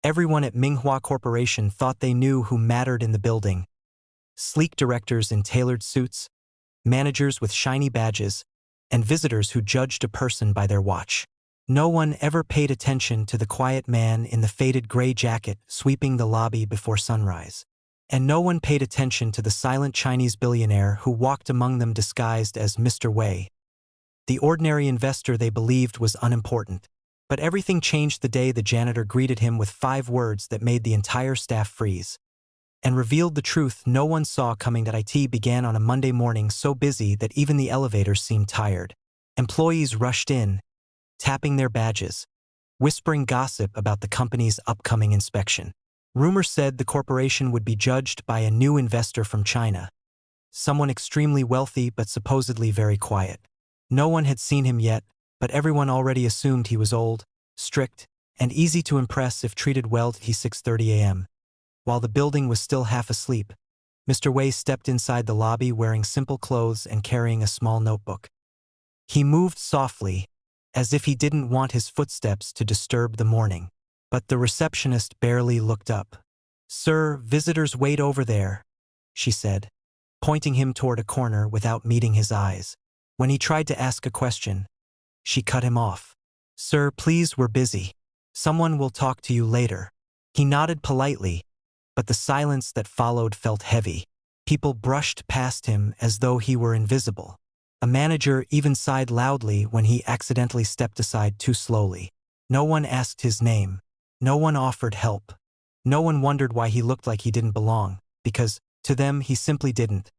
Everyone at Minghua Corporation thought they knew who mattered in the building. Sleek directors in tailored suits, managers with shiny badges, and visitors who judged a person by their watch. No one ever paid attention to the quiet man in the faded gray jacket sweeping the lobby before sunrise. And no one paid attention to the silent Chinese billionaire who walked among them disguised as Mr. Wei, the ordinary investor they believed was unimportant. But everything changed the day the janitor greeted him with 5 words that made the entire staff freeze, and revealed the truth no one saw coming. That IT began on a Monday morning so busy that even the elevators seemed tired. Employees rushed in, tapping their badges, whispering gossip about the company's upcoming inspection. Rumors said the corporation would be judged by a new investor from China, someone extremely wealthy but supposedly very quiet. No one had seen him yet, but everyone already assumed he was old, strict, and easy to impress if treated well. At 6:30 a.m. While the building was still half asleep, Mr. Wei stepped inside the lobby wearing simple clothes and carrying a small notebook. He moved softly, as if he didn't want his footsteps to disturb the morning. But the receptionist barely looked up. "Sir, visitors wait over there," she said, pointing him toward a corner without meeting his eyes. When he tried to ask a question, she cut him off. "Sir, please, we're busy. Someone will talk to you later." He nodded politely, but the silence that followed felt heavy. People brushed past him as though he were invisible. A manager even sighed loudly when he accidentally stepped aside too slowly. No one asked his name. No one offered help. No one wondered why he looked like he didn't belong, because, to them, he simply didn't.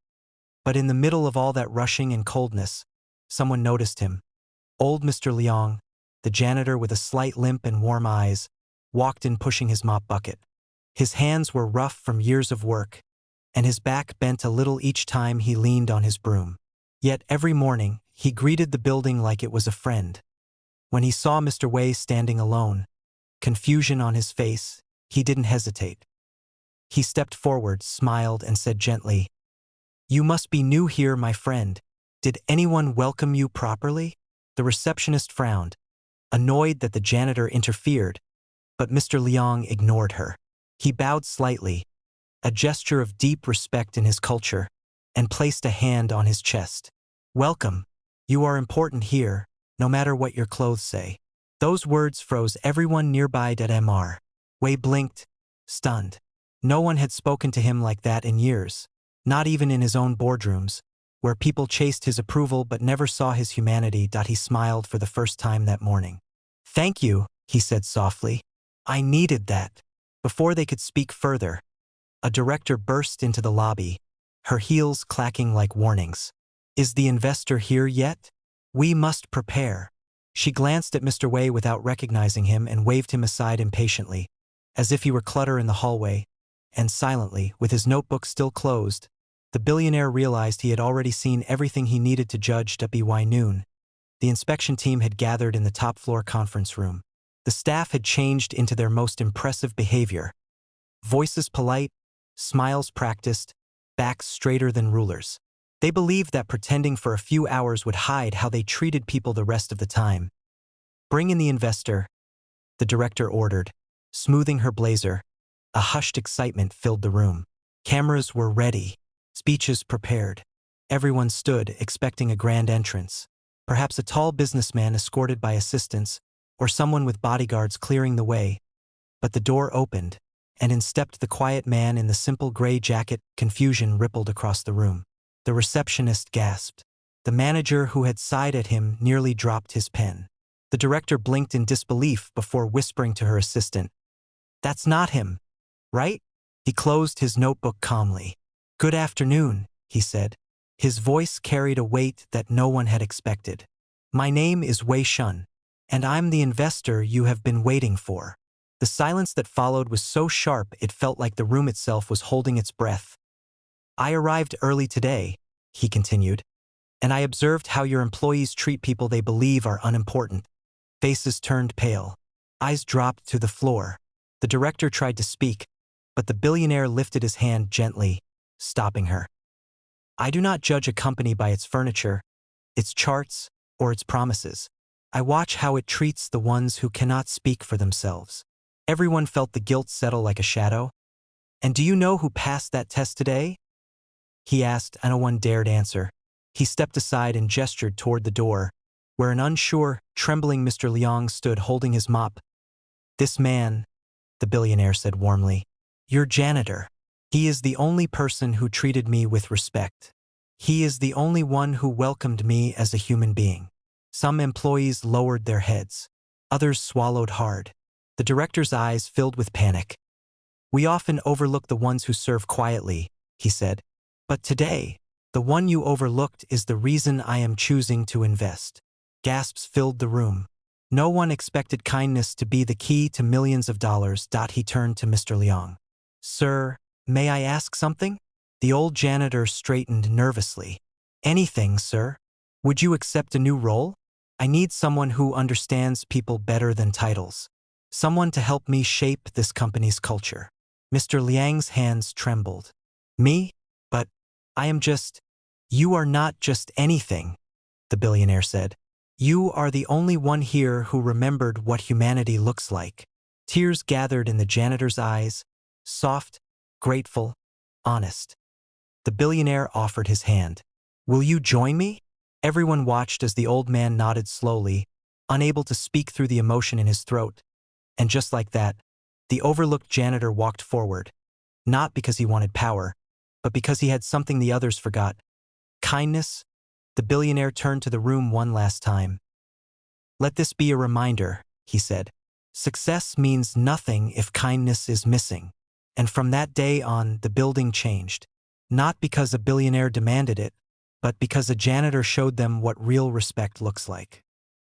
But in the middle of all that rushing and coldness, someone noticed him. Old Mr. Liang, the janitor with a slight limp and warm eyes, walked in pushing his mop bucket. His hands were rough from years of work, and his back bent a little each time he leaned on his broom. Yet every morning, he greeted the building like it was a friend. When he saw Mr. Wei standing alone, confusion on his face, he didn't hesitate. He stepped forward, smiled, and said gently, "You must be new here, my friend. Did anyone welcome you properly?" The receptionist frowned, annoyed that the janitor interfered, but Mr. Liang ignored her. He bowed slightly, a gesture of deep respect in his culture, and placed a hand on his chest. "Welcome. You are important here, no matter what your clothes say." Those words froze everyone nearby. Mr. Wei blinked, stunned. No one had spoken to him like that in years, not even in his own boardrooms, where people chased his approval but never saw his humanity. He smiled for the first time that morning. "Thank you," he said softly. "I needed that." Before they could speak further, a director burst into the lobby, her heels clacking like warnings. "Is the investor here yet? We must prepare." She glanced at Mr. Wei without recognizing him and waved him aside impatiently, as if he were clutter in the hallway, and silently, with his notebook still closed, the billionaire realized he had already seen everything he needed to judge. By noon, the inspection team had gathered in the top-floor conference room. The staff had changed into their most impressive behavior. Voices polite, smiles practiced, backs straighter than rulers. They believed that pretending for a few hours would hide how they treated people the rest of the time. "Bring in the investor," the director ordered, smoothing her blazer. A hushed excitement filled the room. Cameras were ready, speeches prepared. Everyone stood, expecting a grand entrance. Perhaps a tall businessman escorted by assistants, or someone with bodyguards clearing the way. But the door opened, and in stepped the quiet man in the simple gray jacket. Confusion rippled across the room. The receptionist gasped. The manager who had sighed at him nearly dropped his pen. The director blinked in disbelief before whispering to her assistant, "That's not him, right?" He closed his notebook calmly. "Good afternoon," he said. His voice carried a weight that no one had expected. "My name is Wei Shun, and I'm the investor you have been waiting for." The silence that followed was so sharp it felt like the room itself was holding its breath. "I arrived early today," he continued, "and I observed how your employees treat people they believe are unimportant." Faces turned pale. Eyes dropped to the floor. The director tried to speak, but the billionaire lifted his hand gently, stopping her. "I do not judge a company by its furniture, its charts, or its promises. I watch how it treats the ones who cannot speak for themselves." Everyone felt the guilt settle like a shadow. "And do you know who passed that test today?" he asked, and no one dared answer. He stepped aside and gestured toward the door, where an unsure, trembling Mr. Liang stood holding his mop. "This man," the billionaire said warmly, "your janitor. He is the only person who treated me with respect. He is the only one who welcomed me as a human being." Some employees lowered their heads. Others swallowed hard. The director's eyes filled with panic. "We often overlook the ones who serve quietly," he said. "But today, the one you overlooked is the reason I am choosing to invest." Gasps filled the room. No one expected kindness to be the key to millions of dollars. He turned to Mr. Liang. "Sir, may I ask something?" The old janitor straightened nervously. "Anything, sir. Would you accept a new role? I need someone who understands people better than titles. Someone to help me shape this company's culture." Mr. Liang's hands trembled. "Me? But I am just—" "You are not just anything," the billionaire said. "You are the only one here who remembered what humanity looks like." Tears gathered in the janitor's eyes, soft, grateful, honest. The billionaire offered his hand. "Will you join me?" Everyone watched as the old man nodded slowly, unable to speak through the emotion in his throat. And just like that, the overlooked janitor walked forward, not because he wanted power, but because he had something the others forgot: kindness. The billionaire turned to the room one last time. "Let this be a reminder," he said. "Success means nothing if kindness is missing." And from that day on, the building changed. Not because a billionaire demanded it, but because a janitor showed them what real respect looks like.